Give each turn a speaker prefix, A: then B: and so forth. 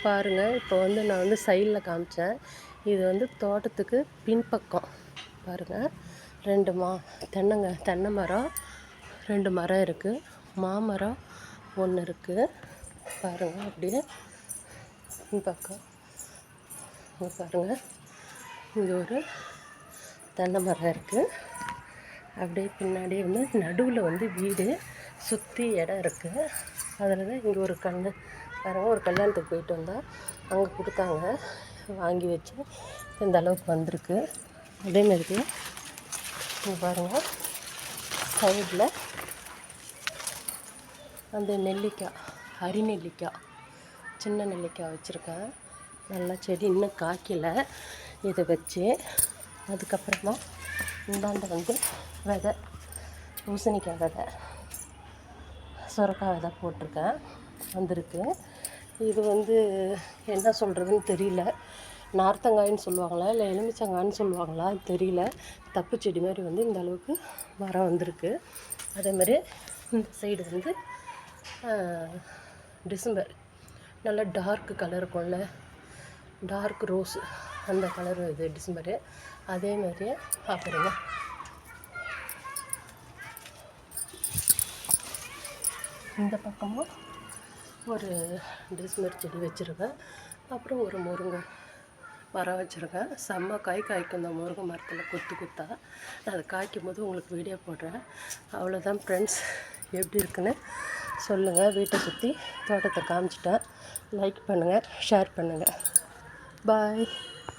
A: பாருங்கள். இப்போ வந்து நான் வந்து சைடில் காமிச்சேன். இது வந்து தோட்டத்துக்கு பின்பக்கம் பாருங்கள். 2 தென்னை மரம் 2 மரம் இருக்குது. மாமரம் 1 இருக்குது. பாருங்கள் அப்படியே பின்பக்கம் பாருங்கள். இங்கே ஒரு தென்னை மரம் இருக்குது. அப்படியே பின்னாடியே வந்து நடுவில் வந்து வீடு சுற்றி இடம் இருக்குது. அதில் தான் இங்கே ஒரு பாருங்கள். ஒரு கல்யாணத்துக்கு போயிட்டு வந்தால் அங்கே கொடுத்தாங்க, வாங்கி வச்சு இந்த அளவுக்கு வந்திருக்கு. அதேமாரி இங்கே பாருங்கள், சைடில் அந்த நெல்லிக்காய், அரிநெல்லிக்காய், சின்ன நெல்லிக்காய் வச்சுருக்கேன். நல்லா செடி இன்னும் காய்க்கலை. இதை வச்சு அதுக்கப்புறமா இந்தாண்ட வந்து விதை, பூசணிக்காய் விதை, சுரக்காய் விதை போட்டிருக்கேன், வந்திருக்கு. இது வந்து என்ன சொல்கிறதுன்னு தெரியல. நார்த்தங்காயின்னு சொல்லுவாங்களா இல்லை எலுமிச்சங்காய்ன்னு சொல்லுவாங்களா தெரியல. தப்பு செடி மாதிரி வந்து இந்த அளவுக்கு மரம் வந்திருக்கு. அதேமாதிரி இந்த சைடு வந்து டிசம்பர் நல்லா டார்க் கலர் இருக்கும்ல, டார்க் ரோஸு அந்த கலர் இது டிசம்பரு. அதே மாதிரியே பார்க்குறீங்க. இந்த பக்கமும் ஒரு டிசம்பர் செடி வச்சுருக்கேன். அப்புறம் ஒரு முருங்கை மரம் வச்சுருக்கேன். செம்ம காய்க்கும் இந்த முருங்கை மரத்தில் கொத்தா. நான் அதை காய்க்கும் போது உங்களுக்கு வீடியோ போடுறேன். அவ்வளோதான் ஃப்ரெண்ட்ஸ். எப்படி இருக்குன்னு சொல்லுங்கள். வீட்டை சுற்றி தோட்டத்தை காமிச்சிட்டேன். லைக் பண்ணுங்கள், ஷேர் பண்ணுங்கள். பாய்.